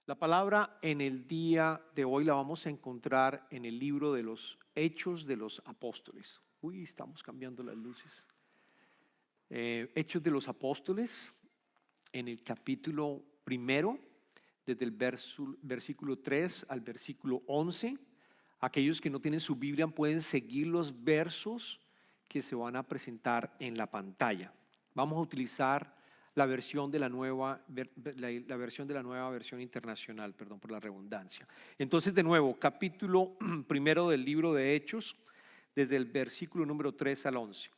La palabra en el día de hoy la vamos a encontrar en el libro de los Hechos de los Apóstoles. Uy, estamos cambiando las luces. Hechos de los Apóstoles, en el capítulo primero, desde el versículo 3 al versículo 11. Aquellos que no tienen su Biblia pueden seguir los versos que se van a presentar en la pantalla. Vamos a utilizar la versión de la nueva versión internacional, perdón por la redundancia. Entonces, de nuevo, capítulo primero del libro de Hechos, desde el versículo número 3 al 11.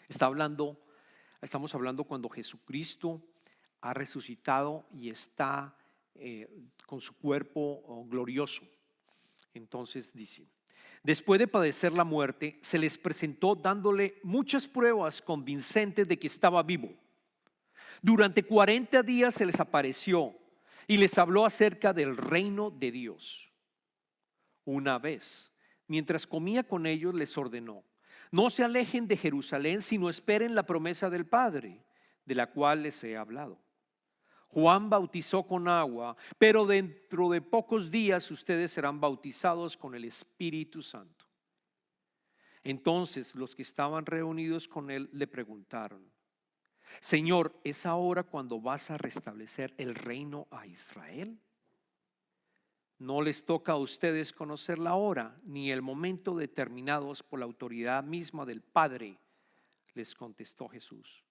Estamos hablando cuando Jesucristo ha resucitado y está con su cuerpo glorioso. Entonces dice: después de padecer la muerte, se les presentó dándole muchas pruebas convincentes de que estaba vivo. Durante 40 días se les apareció y les habló acerca del reino de Dios. Una vez, mientras comía con ellos, les ordenó: no se alejen de Jerusalén, sino esperen la promesa del Padre, de la cual les he hablado. Juan bautizó con agua, pero dentro de pocos días ustedes serán bautizados con el Espíritu Santo. Entonces los que estaban reunidos con él le preguntaron: Señor, ¿es ahora cuando vas a restablecer el reino a Israel? No les toca a ustedes conocer la hora ni el momento determinados por la autoridad misma del Padre, les contestó Jesús.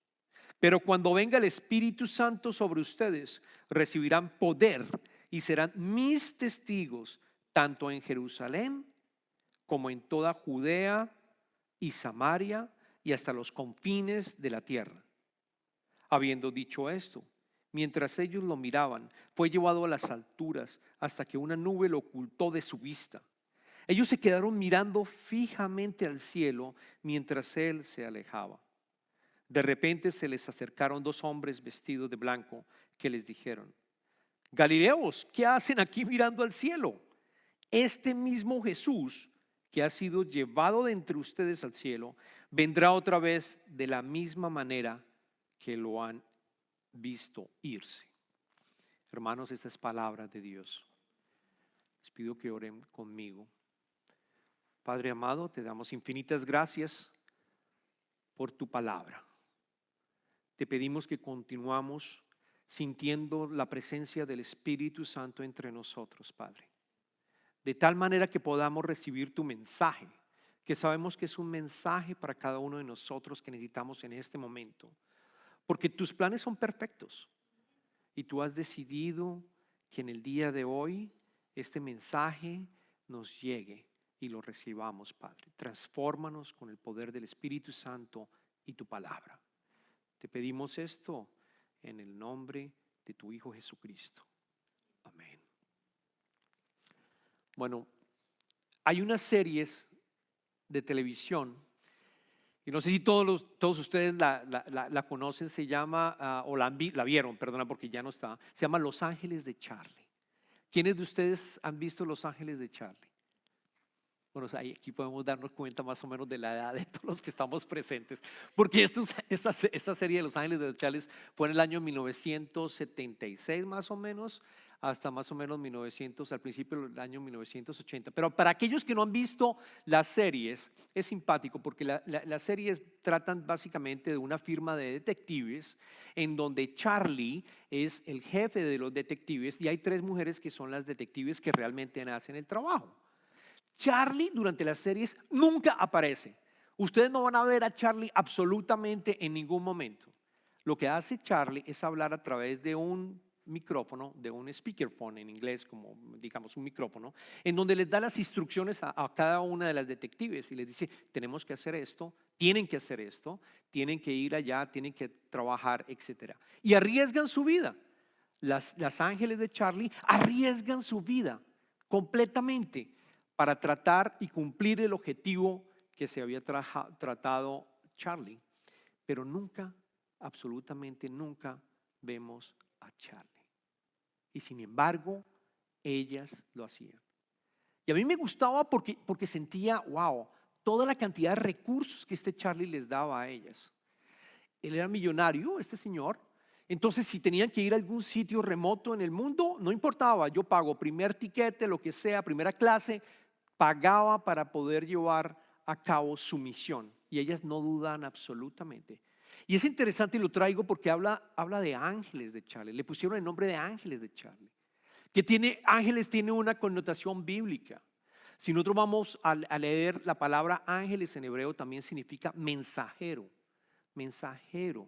Pero cuando venga el Espíritu Santo sobre ustedes, recibirán poder y serán mis testigos, tanto en Jerusalén como en toda Judea y Samaria y hasta los confines de la tierra. Habiendo dicho esto, mientras ellos lo miraban, fue llevado a las alturas hasta que una nube lo ocultó de su vista. Ellos se quedaron mirando fijamente al cielo mientras él se alejaba. De repente se les acercaron dos hombres vestidos de blanco que les dijeron: Galileos, ¿qué hacen aquí mirando al cielo? Este mismo Jesús que ha sido llevado de entre ustedes al cielo, vendrá otra vez de la misma manera que lo han visto irse. Hermanos, esta es palabra de Dios. Les pido que oren conmigo. Padre amado, te damos infinitas gracias por tu palabra. Te pedimos que continuamos sintiendo la presencia del Espíritu Santo entre nosotros, Padre. De tal manera que podamos recibir tu mensaje, que sabemos que es un mensaje para cada uno de nosotros que necesitamos en este momento. Porque tus planes son perfectos y tú has decidido que en el día de hoy este mensaje nos llegue y lo recibamos, Padre. Transfórmanos con el poder del Espíritu Santo y tu palabra. Te pedimos esto en el nombre de tu Hijo Jesucristo. Amén. Bueno, hay unas series de televisión, y no sé si todos ustedes la conocen, se llama, o la vieron, perdona porque ya no está, se llama Los Ángeles de Charlie. ¿Quiénes de ustedes han visto Los Ángeles de Charlie? Bueno, aquí podemos darnos cuenta más o menos de la edad de todos los que estamos presentes, porque esta serie de Los Ángeles de Charlie fue en el año 1976 más o menos, hasta más o menos al principio del año 1980. Pero para aquellos que no han visto las series, es simpático porque las series tratan básicamente de una firma de detectives en donde Charlie es el jefe de los detectives y hay tres mujeres que son las detectives que realmente hacen el trabajo. Charlie durante las series nunca aparece. Ustedes no van a ver a Charlie absolutamente en ningún momento. Lo que hace Charlie es hablar a través de un micrófono, de un speakerphone en inglés, como digamos un micrófono, en donde les da las instrucciones a cada una de las detectives y les dice: tenemos que hacer esto, tienen que hacer esto, tienen que ir allá, tienen que trabajar, etc. Y arriesgan su vida. Las ángeles de Charlie arriesgan su vida completamente para tratar y cumplir el objetivo que se había tratado Charlie. Pero nunca, absolutamente nunca vemos a Charlie. Y sin embargo, ellas lo hacían. Y a mí me gustaba porque sentía, wow, toda la cantidad de recursos que este Charlie les daba a ellas. Él era millonario, este señor, Entonces, si tenían que ir a algún sitio remoto en el mundo, no importaba, yo pago primer tiquete, lo que sea, primera clase, pagaba para poder llevar a cabo su misión. Y ellas no dudan absolutamente. Y es interesante y lo traigo porque habla de ángeles de Charlie. Le pusieron el nombre de ángeles de Charlie. Que tiene, ángeles tiene una connotación bíblica. Si nosotros vamos a leer la palabra ángeles en hebreo, también significa mensajero. Mensajero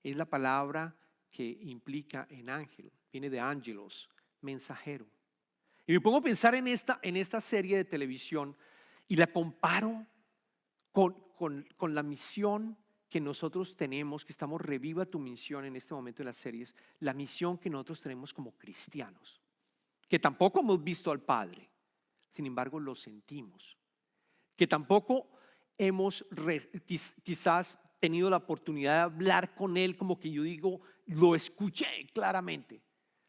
es la palabra que implica en ángel, viene de ángelos, mensajero. Y me pongo a pensar en esta serie de televisión y la comparo con la misión que nosotros tenemos, que estamos Reviva tu Misión en este momento de las series, la misión que nosotros tenemos como cristianos, que tampoco hemos visto al Padre, sin embargo lo sentimos, que tampoco hemos quizás tenido la oportunidad de hablar con Él, como que yo digo, lo escuché claramente,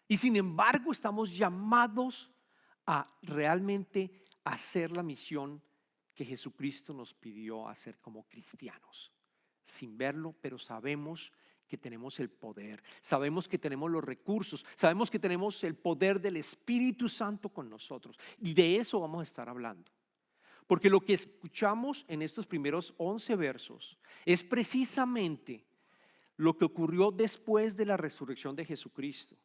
y sin embargo estamos llamados a realmente hacer la misión que Jesucristo nos pidió hacer como cristianos, sin verlo, pero sabemos que tenemos el poder, sabemos que tenemos los recursos, sabemos que tenemos el poder del Espíritu Santo con nosotros, y de eso vamos a estar hablando. Porque lo que escuchamos en estos primeros 11 versos es precisamente lo que ocurrió después de la resurrección de Jesucristo.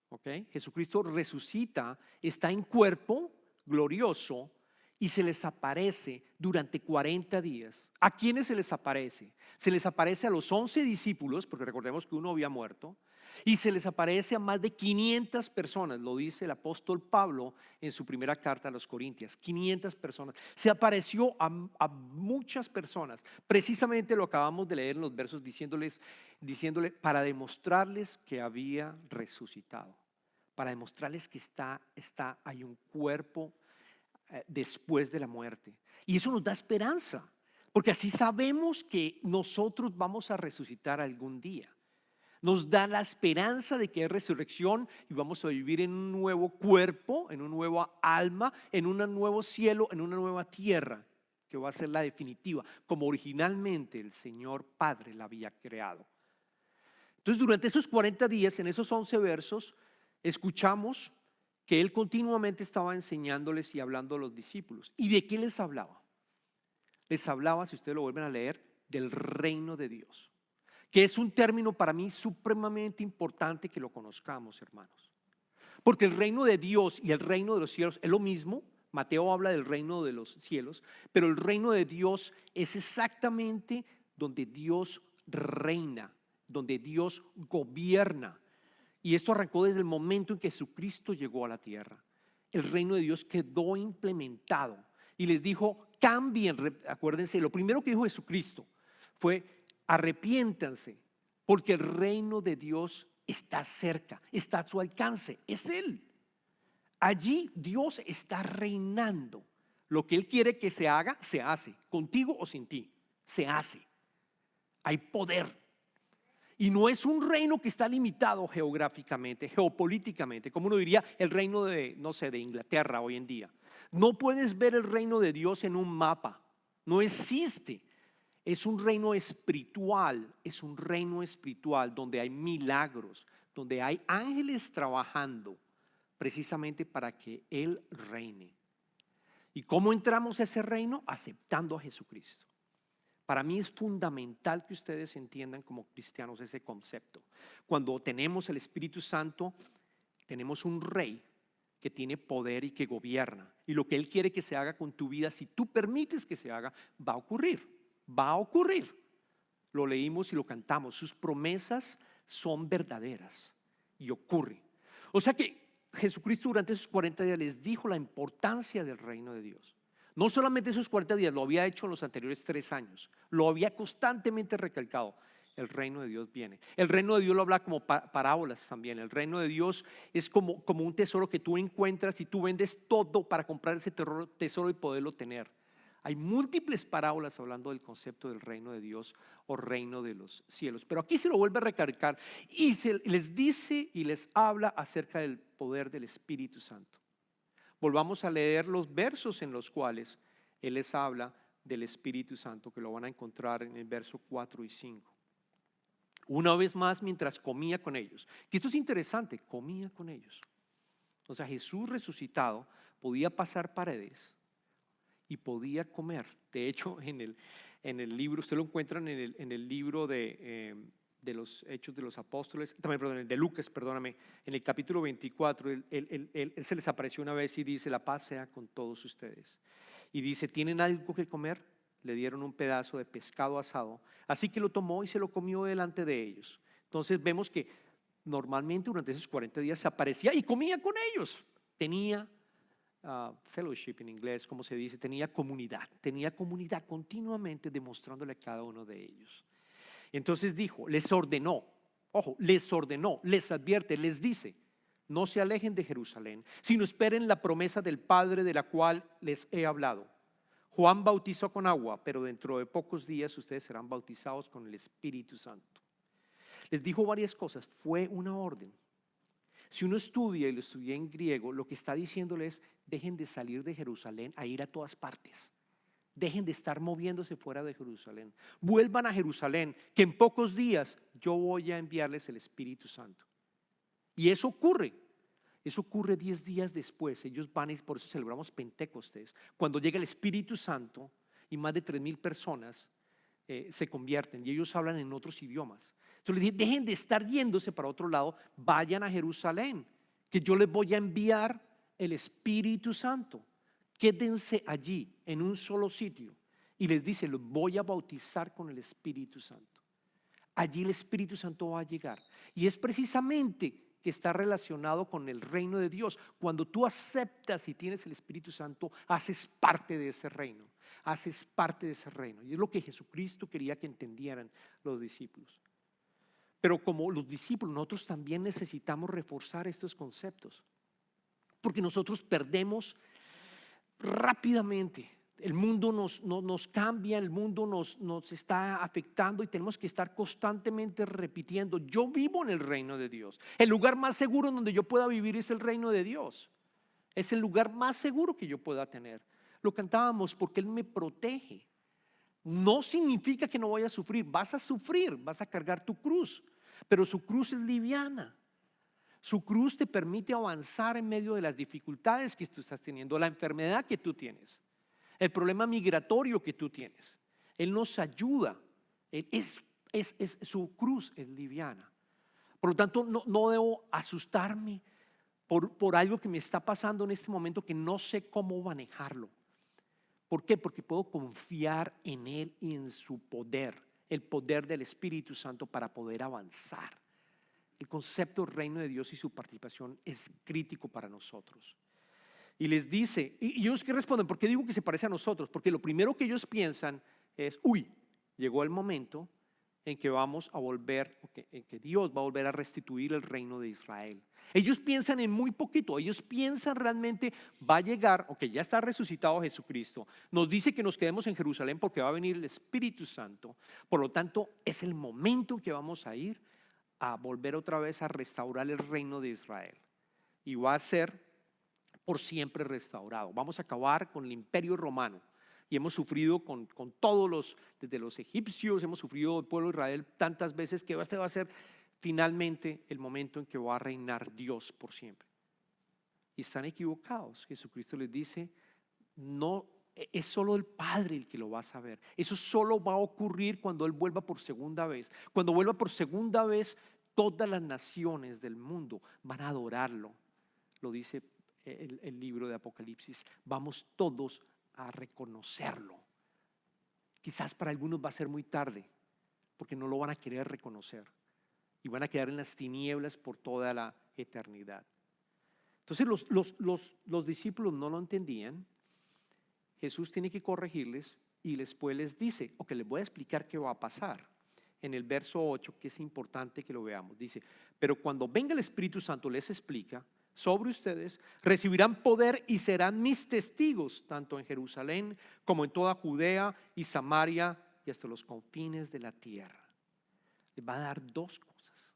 ¿Okay? Jesucristo resucita, está en cuerpo glorioso y se les aparece durante 40 días. ¿A quiénes se les aparece? Se les aparece a los 11 discípulos, porque recordemos que uno había muerto, y se les aparece a más de 500 personas, lo dice el apóstol Pablo en su primera carta a los Corintios, 500 personas. Se apareció a muchas personas, precisamente lo acabamos de leer en los versos diciéndole para demostrarles que había resucitado, para demostrarles que hay un cuerpo después de la muerte. Y eso nos da esperanza, porque así sabemos que nosotros vamos a resucitar algún día. Nos da la esperanza de que hay resurrección y vamos a vivir en un nuevo cuerpo, en un nuevo alma, en un nuevo cielo, en una nueva tierra, que va a ser la definitiva, como originalmente el Señor Padre la había creado. Entonces, durante esos 40 días, en esos 11 versos, escuchamos que Él continuamente estaba enseñándoles y hablando a los discípulos. ¿Y de qué les hablaba? Les hablaba, si ustedes lo vuelven a leer, del reino de Dios, que es un término para mí supremamente importante que lo conozcamos, hermanos. Porque el reino de Dios y el reino de los cielos es lo mismo. Mateo habla del reino de los cielos, pero el reino de Dios es exactamente donde Dios reina, donde Dios gobierna. Y esto arrancó desde el momento en que Jesucristo llegó a la tierra. El reino de Dios quedó implementado y les dijo, cambien, acuérdense, lo primero que dijo Jesucristo fue, arrepiéntanse, porque el reino de Dios está cerca, está a su alcance, es Él. Allí Dios está reinando. Lo que Él quiere que se haga, se hace, contigo o sin ti, se hace. Hay poder. Y no es un reino que está limitado geográficamente, geopolíticamente, como uno diría el reino de, no sé, de Inglaterra hoy en día. No puedes ver el reino de Dios en un mapa, no existe. Es un reino espiritual, es un reino espiritual donde hay milagros, donde hay ángeles trabajando precisamente para que Él reine. ¿Y cómo entramos a ese reino? Aceptando a Jesucristo. Para mí es fundamental que ustedes entiendan como cristianos ese concepto. Cuando tenemos el Espíritu Santo, tenemos un rey que tiene poder y que gobierna. Y lo que Él quiere que se haga con tu vida, si tú permites que se haga, va a ocurrir. Va a ocurrir. Lo leímos y lo cantamos. Sus promesas son verdaderas y ocurre. O sea que Jesucristo durante esos 40 días les dijo la importancia del reino de Dios. No solamente esos 40 días, lo había hecho en los anteriores 3 años. Lo había constantemente recalcado. El reino de Dios viene. El reino de Dios lo habla como parábolas también. El reino de Dios es como un tesoro que tú encuentras y tú vendes todo para comprar ese tesoro y poderlo tener. Hay múltiples parábolas hablando del concepto del reino de Dios o reino de los cielos. Pero aquí se lo vuelve a recalcar y les dice y les habla acerca del poder del Espíritu Santo. Volvamos a leer los versos en los cuales Él les habla del Espíritu Santo, que lo van a encontrar en el verso 4 y 5. Una vez más, mientras comía con ellos. Que esto es interesante, comía con ellos. O sea, Jesús resucitado podía pasar paredes y podía comer. De hecho, en el libro, usted lo encuentran en el libro de los Hechos de los Apóstoles, también, perdón, de Lucas, perdóname, en el capítulo 24, él se les apareció una vez y dice, la paz sea con todos ustedes. Y dice, ¿tienen algo que comer? Le dieron un pedazo de pescado asado, así que lo tomó y se lo comió delante de ellos. Entonces vemos que normalmente durante esos 40 días se aparecía y comía con ellos. Tenía fellowship en inglés, como se dice, tenía comunidad continuamente demostrándole a cada uno de ellos. Entonces dijo, les ordenó, ojo, les advierte, les dice, no se alejen de Jerusalén, sino esperen la promesa del Padre de la cual les he hablado. Juan bautizó con agua, pero dentro de pocos días ustedes serán bautizados con el Espíritu Santo. Les dijo varias cosas, fue una orden. Si uno estudia, y lo estudié en griego, lo que está diciéndoles es, dejen de salir de Jerusalén a ir a todas partes. Dejen de estar moviéndose fuera de Jerusalén. Vuelvan a Jerusalén, que en pocos días yo voy a enviarles el Espíritu Santo. Y eso ocurre. Eso ocurre 10 días después. Ellos van y por eso celebramos Pentecostés. Cuando llega el Espíritu Santo y más de 3,000 personas se convierten y ellos hablan en otros idiomas. Entonces les dije, dejen de estar yéndose para otro lado, vayan a Jerusalén, que yo les voy a enviar el Espíritu Santo. Quédense allí en un solo sitio. Y les dice, los voy a bautizar con el Espíritu Santo. Allí el Espíritu Santo va a llegar. Y es precisamente que está relacionado con el reino de Dios. Cuando tú aceptas y tienes el Espíritu Santo, haces parte de ese reino. Haces parte de ese reino. Y es lo que Jesucristo quería que entendieran los discípulos. Pero como los discípulos, nosotros también necesitamos reforzar estos conceptos. Porque nosotros perdemos rápidamente. El mundo nos cambia, el mundo nos está afectando y tenemos que estar constantemente repitiendo, yo vivo en el reino de Dios. El lugar más seguro donde yo pueda vivir es el reino de Dios. Es el lugar más seguro que yo pueda tener. Lo cantábamos, porque Él me protege. No significa que no vaya a sufrir, vas a sufrir, vas a cargar tu cruz, pero su cruz es liviana. Su cruz te permite avanzar en medio de las dificultades que tú estás teniendo, la enfermedad que tú tienes, el problema migratorio que tú tienes. Él nos ayuda. Su cruz es liviana. Por lo tanto, no debo asustarme por algo que me está pasando en este momento que no sé cómo manejarlo. ¿Por qué? Porque puedo confiar en Él y en su poder, el poder del Espíritu Santo para poder avanzar. El concepto del reino de Dios y su participación es crítico para nosotros. Y les dice, y ellos que responden, ¿por qué digo que se parece a nosotros? Porque lo primero que ellos piensan es, llegó el momento en que vamos a volver, en que Dios va a volver a restituir el reino de Israel. Ellos piensan en muy poquito, ellos piensan realmente va a llegar, ya está resucitado Jesucristo, nos dice que nos quedemos en Jerusalén porque va a venir el Espíritu Santo, por lo tanto es el momento en que vamos a ir a volver otra vez a restaurar el reino de Israel y va a ser por siempre restaurado. Vamos a acabar con el imperio romano y hemos sufrido con todos desde los egipcios, hemos sufrido el pueblo de Israel tantas veces que este va a ser finalmente el momento en que va a reinar Dios por siempre. Y están equivocados. Jesucristo les dice, no, es solo el Padre el que lo va a saber. Eso solo va a ocurrir cuando Él vuelva por segunda vez. Cuando vuelva por segunda vez, todas las naciones del mundo van a adorarlo. Lo dice el libro de Apocalipsis. Vamos todos a reconocerlo. Quizás para algunos va a ser muy tarde, porque no lo van a querer reconocer y van a quedar en las tinieblas por toda la eternidad. Entonces los discípulos no lo entendían. Jesús tiene que corregirles y después les dice, les voy a explicar qué va a pasar. En el verso 8, que es importante que lo veamos, dice, pero cuando venga el Espíritu Santo, les explica, sobre ustedes recibirán poder y serán mis testigos, tanto en Jerusalén como en toda Judea y Samaria y hasta los confines de la tierra. Les va a dar dos cosas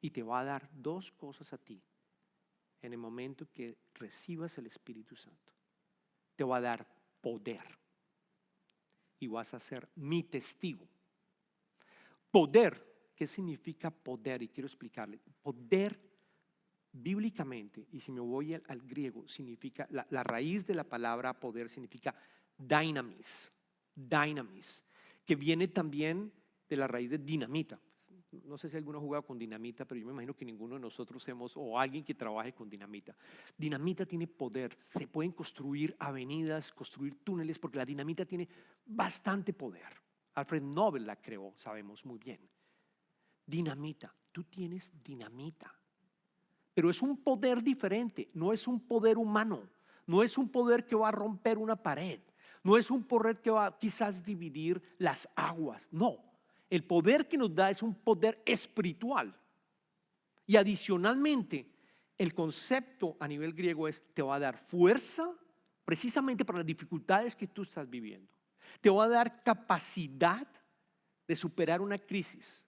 y te va a dar dos cosas a ti en el momento que recibas el Espíritu Santo. Te va a dar poder y vas a ser mi testigo. Poder ¿qué significa poder? Y quiero explicarle. Poder bíblicamente, y si me voy al griego, significa, la raíz de la palabra poder significa dynamis, dynamis, que viene también de la raíz de dinamita. No sé si alguno ha jugado con dinamita, pero yo me imagino que ninguno de nosotros hemos, o alguien que trabaje con dinamita. Dinamita tiene poder, se pueden construir avenidas, construir túneles, porque la dinamita tiene bastante poder. Alfred Nobel la creó, sabemos muy bien. Dinamita, tú tienes dinamita, pero es un poder diferente, no es un poder humano, no es un poder que va a romper una pared, no es un poder que va quizás dividir las aguas, no. El poder que nos da es un poder espiritual. Y adicionalmente, el concepto a nivel griego es, te va a dar fuerza precisamente para las dificultades que tú estás viviendo. Te va a dar capacidad de superar una crisis.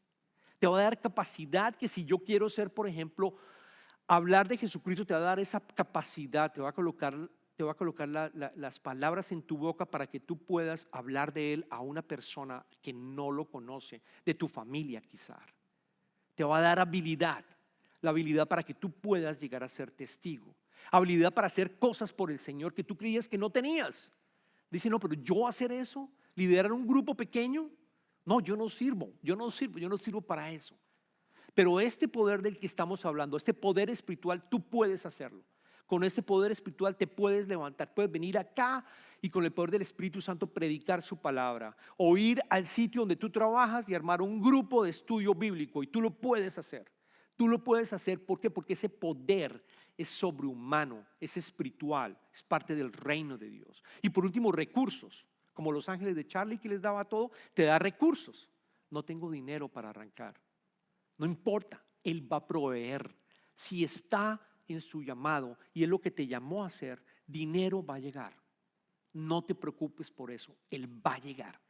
Te va a dar capacidad que si yo quiero ser, por ejemplo, hablar de Jesucristo, te va a dar esa capacidad, te va a colocar las palabras en tu boca para que tú puedas hablar de Él a una persona que no lo conoce, de tu familia quizás. Te va a dar habilidad, la habilidad para que tú puedas llegar a ser testigo, habilidad para hacer cosas por el Señor que tú creías que no tenías. Dice, no, pero yo hacer eso, liderar un grupo pequeño, no, yo no sirvo para eso. Pero este poder del que estamos hablando, este poder espiritual, tú puedes hacerlo. Con este poder espiritual te puedes levantar, puedes venir acá y con el poder del Espíritu Santo predicar su palabra, o ir al sitio donde tú trabajas y armar un grupo de estudio bíblico, y tú lo puedes hacer. Tú lo puedes hacer, ¿por qué? Porque ese poder es sobrehumano, es espiritual, es parte del reino de Dios. Y por último, recursos, como los ángeles de Charlie que les daba todo, te da recursos. No tengo dinero para arrancar. No importa, Él va a proveer. Si está en su llamado y es lo que te llamó a hacer, dinero va a llegar. No te preocupes por eso, Él va a llegar.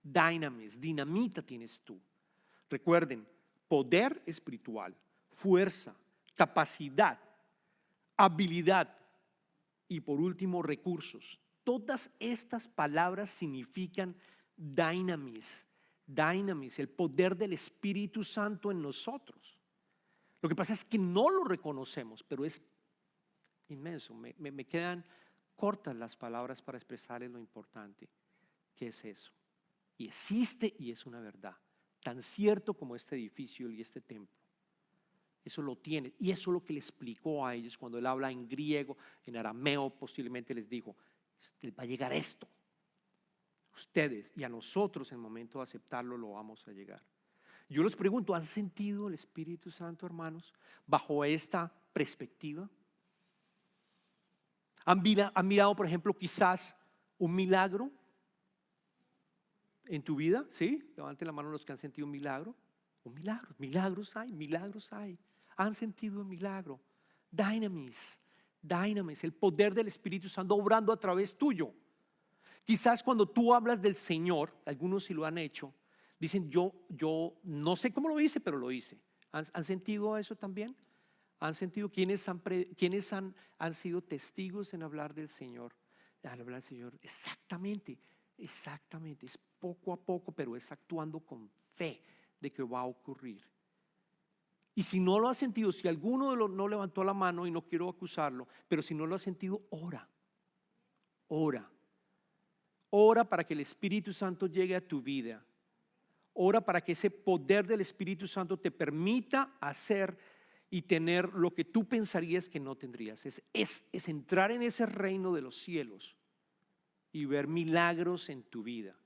Dinamita tienes tú. Recuerden, poder espiritual, fuerza, capacidad, habilidad y por último recursos. Todas estas palabras significan dynamis, el poder del Espíritu Santo en nosotros. Lo que pasa es que no lo reconocemos, pero es inmenso. Me quedan cortas las palabras para expresarles lo importante que es eso. Y existe y es una verdad, tan cierto como este edificio y este templo. Eso lo tiene, y eso es lo que le explicó a ellos cuando él habla en griego, en arameo, posiblemente les dijo, va a llegar esto. Ustedes y a nosotros en el momento de aceptarlo lo vamos a llegar. Yo les pregunto, ¿han sentido el Espíritu Santo, hermanos, bajo esta perspectiva? ¿Han mirado, por ejemplo, quizás un milagro en tu vida? ¿Sí? Levanten la mano los que han sentido un milagro. Milagros hay. Han sentido un milagro. Dynamis, el poder del Espíritu Santo obrando a través tuyo. Quizás cuando tú hablas del Señor, algunos sí lo han hecho, dicen yo no sé cómo lo hice, pero lo hice. ¿Han sentido eso también? ¿Han sentido quienes han sido testigos en hablar del Señor? Al hablar del Señor, exactamente, es poco a poco, pero es actuando con fe de que va a ocurrir. Y si no lo ha sentido, si alguno de los no levantó la mano y no quiero acusarlo, pero si no lo ha sentido, ora. Ora para que el Espíritu Santo llegue a tu vida. Ora para que ese poder del Espíritu Santo te permita hacer y tener lo que tú pensarías que no tendrías. Es entrar en ese reino de los cielos y ver milagros en tu vida.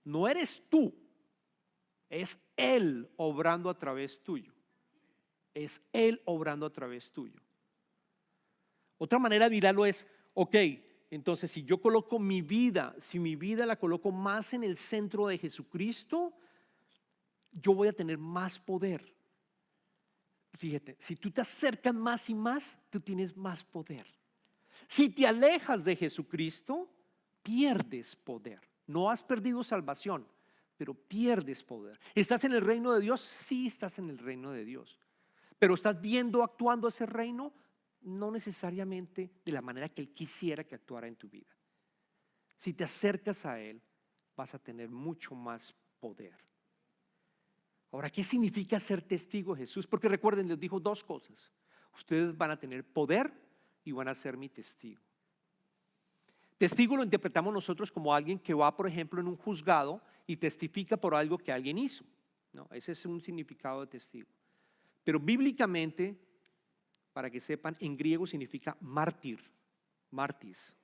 No eres tú, es Él obrando a través tuyo. Es Él obrando a través tuyo. Otra manera de mirarlo es, ok, entonces si yo coloco mi vida, si mi vida la coloco más en el centro de Jesucristo, yo voy a tener más poder. Fíjate, si tú te acercas más y más, tú tienes más poder. Si te alejas de Jesucristo, pierdes poder. No has perdido salvación, pero pierdes poder. ¿Estás en el reino de Dios? Sí, estás en el reino de Dios. Pero ¿estás viendo, actuando ese reino? No necesariamente de la manera que Él quisiera que actuara en tu vida. Si te acercas a Él, vas a tener mucho más poder. Ahora, ¿qué significa ser testigo de Jesús? Porque recuerden, les dijo dos cosas. Ustedes van a tener poder y van a ser mi testigo. Testigo lo interpretamos nosotros como alguien que va, por ejemplo, en un juzgado y testifica por algo que alguien hizo. No, ese es un significado de testigo. Pero bíblicamente, para que sepan, en griego significa mártir, martis,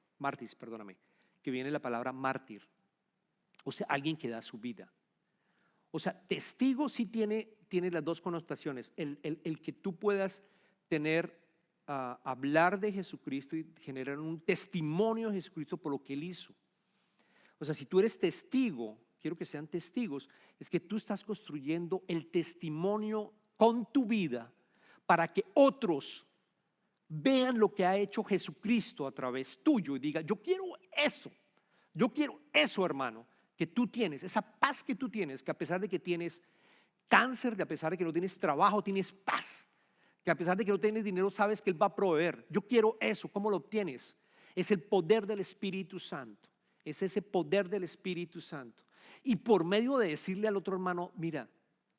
perdóname, que viene la palabra mártir. O sea, alguien que da su vida. O sea, testigo sí tiene las dos connotaciones. El que tú puedas tener, hablar de Jesucristo y generar un testimonio de Jesucristo por lo que Él hizo. O sea, si tú eres testigo, quiero que sean testigos, es que tú estás construyendo el testimonio con tu vida para que otros vean lo que ha hecho Jesucristo a través tuyo y digan, yo quiero eso, hermano, que tú tienes, esa paz que tú tienes, que a pesar de que tienes cáncer, de a pesar de que no tienes trabajo, tienes paz, que a pesar de que no tienes dinero, sabes que Él va a proveer. Yo quiero eso. ¿Cómo lo obtienes? Es el poder del Espíritu Santo. Es ese poder del Espíritu Santo. Y por medio de decirle al otro hermano, mira,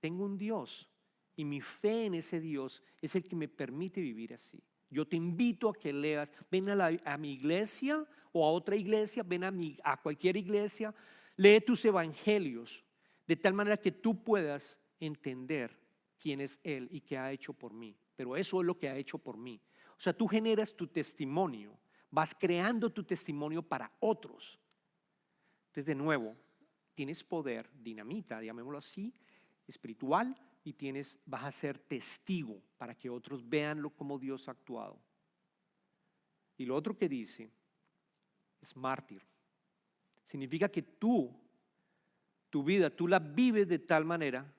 tengo un Dios y mi fe en ese Dios es el que me permite vivir así. Yo te invito a que leas, ven a mi iglesia o a otra iglesia, ven a cualquier iglesia, lee tus evangelios, de tal manera que tú puedas entender quién es Él y qué ha hecho por mí. Pero eso es lo que ha hecho por mí. O sea, tú generas tu testimonio, vas creando tu testimonio para otros. Entonces, de nuevo, tienes poder, dinamita, llamémoslo así, espiritual, y vas a ser testigo para que otros vean cómo Dios ha actuado. Y lo otro que dice es mártir. Significa que tu vida, tú la vives de tal manera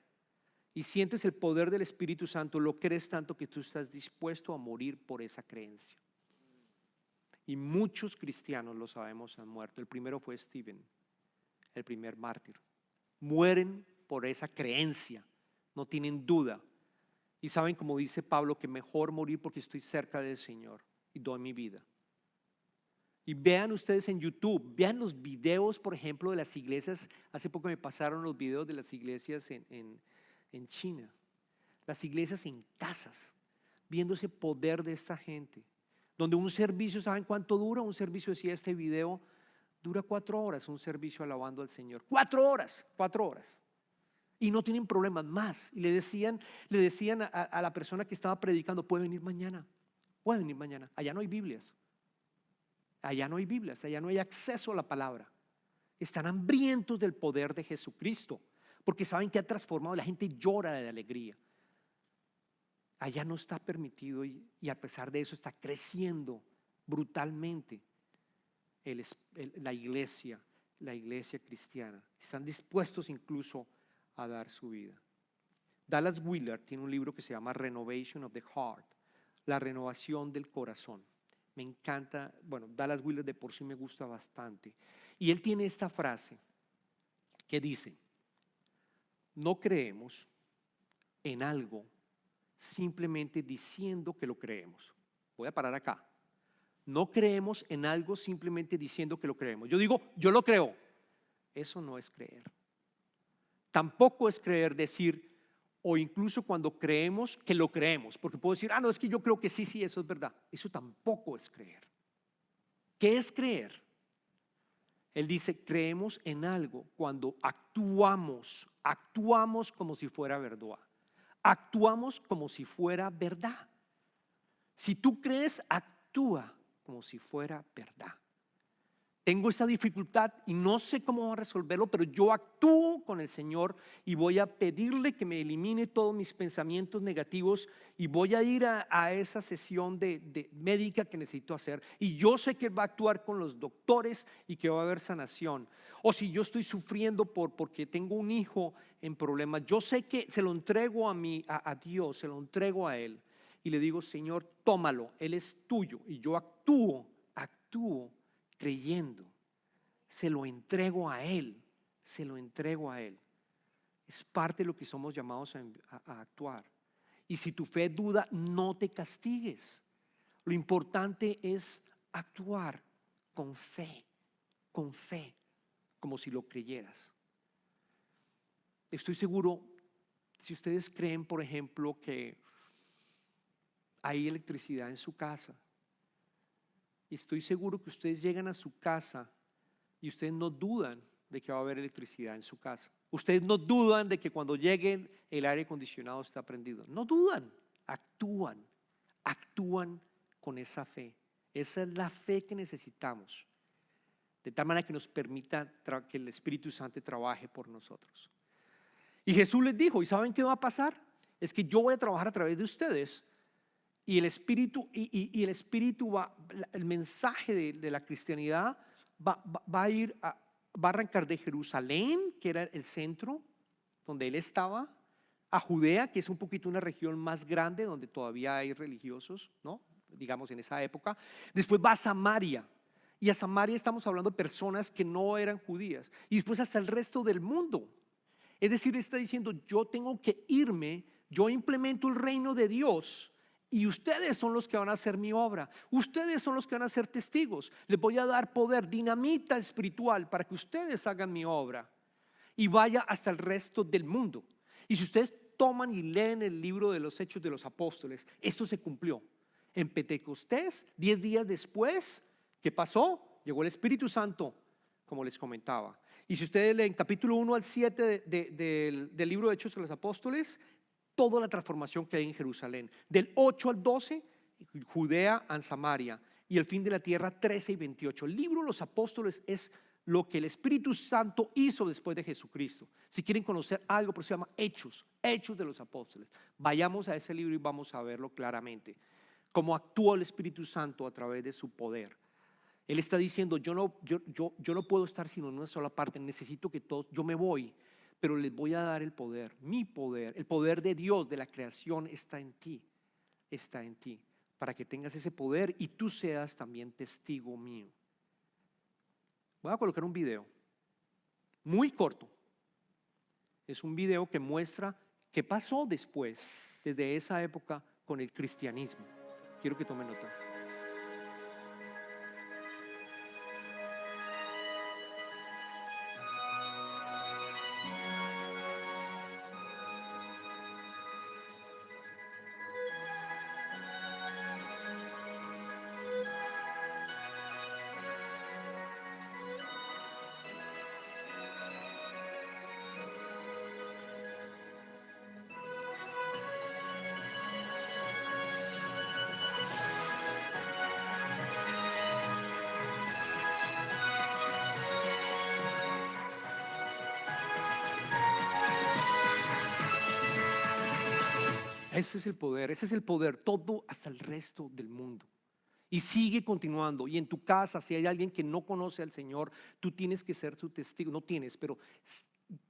y sientes el poder del Espíritu Santo, lo crees tanto que tú estás dispuesto a morir por esa creencia. Y muchos cristianos, lo sabemos, han muerto. El primero fue Stephen, el primer mártir. Mueren por esa creencia, no tienen duda. Y saben, como dice Pablo, que mejor morir porque estoy cerca del Señor y doy mi vida. Y vean ustedes en YouTube, vean los videos, por ejemplo, de las iglesias. Hace poco me pasaron los videos de las iglesias en China. Las iglesias en casas, viendo ese poder de esta gente. Donde un servicio, ¿saben cuánto dura? Un servicio, decía este video, dura 4 horas, un servicio alabando al Señor. 4 horas. Y no tienen problemas más. Y le decían a la persona que estaba predicando, puede venir mañana. Allá no hay Biblias. Allá no hay acceso a la palabra. Están hambrientos del poder de Jesucristo, porque saben que ha transformado, la gente llora de alegría. Allá no está permitido y a pesar de eso está creciendo brutalmente la iglesia cristiana. Están dispuestos incluso a dar su vida. Dallas Willard tiene un libro que se llama Renovation of the Heart, la renovación del corazón. Me encanta, bueno, Dallas Willard de por sí me gusta bastante. Y él tiene esta frase que dice, no creemos en algo simplemente diciendo que lo creemos. Voy a parar acá. No creemos en algo simplemente diciendo que lo creemos. Yo digo, yo lo creo. Eso no es creer. Tampoco es creer decir, o incluso cuando creemos que lo creemos, porque puedo decir, no, es que yo creo que sí, eso es verdad. Eso tampoco es creer. ¿Qué es creer? Él dice, creemos en algo cuando actuamos como si fuera verdad. Actuamos como si fuera verdad. Si tú crees, actúa como si fuera verdad. Tengo esta dificultad y no sé cómo resolverlo, pero yo actúo con el Señor y voy a pedirle que me elimine todos mis pensamientos negativos y voy a ir a esa sesión de médica que necesito hacer. Y yo sé que va a actuar con los doctores y que va a haber sanación. O si yo estoy sufriendo porque tengo un hijo en problemas, yo sé que se lo entrego a Dios, se lo entrego a Él. Y le digo, Señor, tómalo, Él es tuyo. Y yo actúo creyendo, se lo entrego a Él. Es parte de lo que somos llamados a actuar. Y si tu fe duda, no te castigues. Lo importante es actuar con fe, como si lo creyeras. Estoy seguro Si ustedes creen, por ejemplo, que hay electricidad en su casa, y estoy seguro que ustedes llegan a su casa y ustedes no dudan de que va a haber electricidad en su casa. Ustedes no dudan de que cuando lleguen el aire acondicionado está prendido. No dudan, actúan con esa fe. Esa es la fe que necesitamos, de tal manera que nos permita que el Espíritu Santo trabaje por nosotros. Y Jesús les dijo, ¿y saben qué va a pasar? Es que yo voy a trabajar a través de ustedes y el Espíritu, el Espíritu va, el mensaje de la cristianidad va a arrancar de Jerusalén, que era el centro donde él estaba, a Judea, que es un poquito una región más grande donde todavía hay religiosos, ¿no? Digamos en esa época. Después va a Samaria, y a Samaria estamos hablando de personas que no eran judías, y después hasta el resto del mundo. Es decir, está diciendo, yo tengo que irme, yo implemento el reino de Dios y ustedes son los que van a hacer mi obra. Ustedes son los que van a ser testigos. Les voy a dar poder, dinamita espiritual para que ustedes hagan mi obra y vaya hasta el resto del mundo. Y si ustedes toman y leen el libro de los Hechos de los Apóstoles, esto se cumplió. En Pentecostés, 10 días después, ¿qué pasó? Llegó el Espíritu Santo, como les comentaba. Y si ustedes leen capítulo 1 al 7 del libro de Hechos de los Apóstoles, toda la transformación que hay en Jerusalén. Del 8 al 12, Judea and Samaria. Y el fin de la tierra, 13 y 28. El libro de los Apóstoles es lo que el Espíritu Santo hizo después de Jesucristo. Si quieren conocer algo, por eso se llama Hechos, Hechos de los Apóstoles. Vayamos a ese libro y vamos a verlo claramente. Cómo actúa el Espíritu Santo a través de su poder. Él está diciendo, yo no puedo estar sino en una sola parte, necesito que todos, yo me voy, pero les voy a dar el poder, mi poder, el poder de Dios, de la creación está en ti, para que tengas ese poder y tú seas también testigo mío. Voy a colocar un video, muy corto, es un video que muestra qué pasó después, desde esa época con el cristianismo. Quiero que tomen nota. Ese es el poder, todo hasta el resto del mundo. Y sigue continuando. Y en tu casa, si hay alguien que no conoce al Señor, tú tienes que ser su testigo. No tienes, pero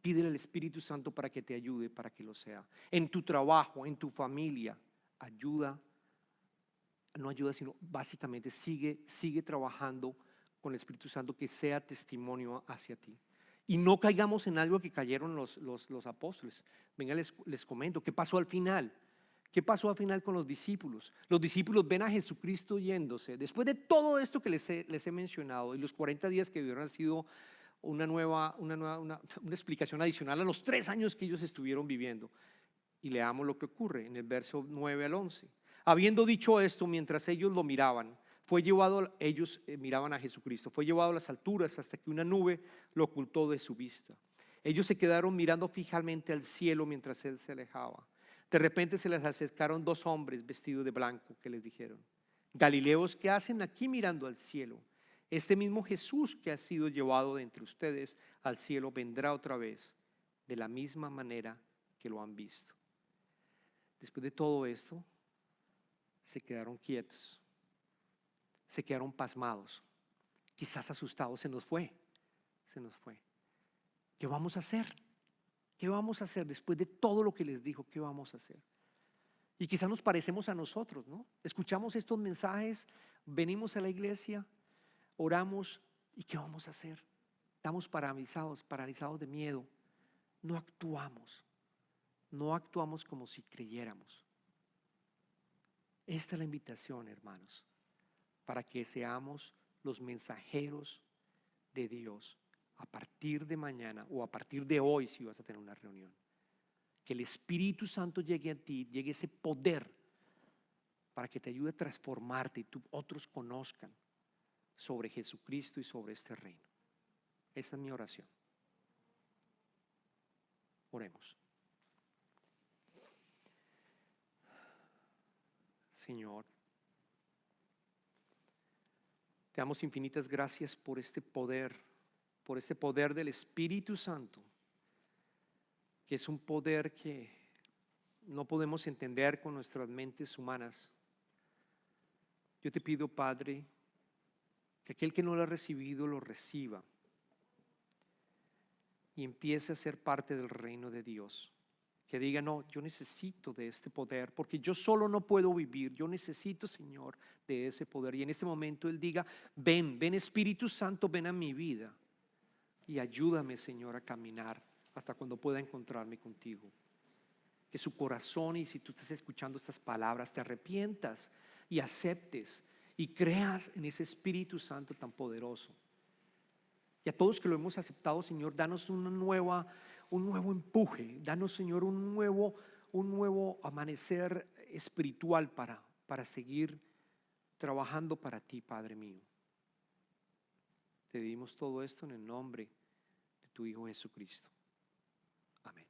pídele al Espíritu Santo para que te ayude, para que lo sea. En tu trabajo, en tu familia, ayuda, no ayuda, sino básicamente sigue trabajando con el Espíritu Santo que sea testimonio hacia ti. Y no caigamos en algo que cayeron los apóstoles. Venga, les comento, ¿qué pasó al final? ¿Qué pasó al final con los discípulos? Los discípulos ven a Jesucristo yéndose. Después de todo esto que les he mencionado y los 40 días que hubieran sido una explicación adicional a los 3 años que ellos estuvieron viviendo. Y leamos lo que ocurre en el verso 9 al 11. Habiendo dicho esto, mientras ellos lo miraban, ellos miraban a Jesucristo, fue llevado a las alturas hasta que una nube lo ocultó de su vista. Ellos se quedaron mirando fijamente al cielo mientras él se alejaba. De repente se les acercaron 2 hombres vestidos de blanco que les dijeron: Galileos, ¿qué hacen aquí mirando al cielo? Este mismo Jesús que ha sido llevado de entre ustedes al cielo vendrá otra vez de la misma manera que lo han visto. Después de todo esto, se quedaron quietos, se quedaron pasmados, quizás asustados. Se nos fue. ¿Qué vamos a hacer? ¿Qué vamos a hacer después de todo lo que les dijo? ¿Qué vamos a hacer? Y quizás nos parecemos a nosotros, ¿no? Escuchamos estos mensajes, venimos a la iglesia, oramos, ¿y qué vamos a hacer? Estamos paralizados de miedo. No actuamos como si creyéramos. Esta es la invitación, hermanos, para que seamos los mensajeros de Dios a partir de mañana o a partir de hoy, si vas a tener una reunión. que el Espíritu Santo llegue a ti, llegue ese poder para que te ayude a transformarte y otros conozcan sobre Jesucristo y sobre este reino. Esa es mi oración. Oremos. Señor, te damos infinitas gracias por este poder del Espíritu Santo, que es un poder que no podemos entender con nuestras mentes humanas. Yo te pido, Padre, que aquel que no lo ha recibido lo reciba y empiece a ser parte del reino de Dios. Que diga, no, yo necesito de este poder, porque yo solo no puedo vivir, yo necesito, Señor, de ese poder. Y en este momento Él diga, ven Espíritu Santo, ven a mi vida y ayúdame, Señor, a caminar hasta cuando pueda encontrarme contigo. Que su corazón, y si tú estás escuchando estas palabras, te arrepientas y aceptes y creas en ese Espíritu Santo tan poderoso. Y a todos que lo hemos aceptado, Señor, danos un nuevo empuje, danos, Señor, un nuevo amanecer espiritual para seguir trabajando para ti, Padre mío. Te pedimos todo esto en el nombre de tu Hijo Jesucristo. Amén.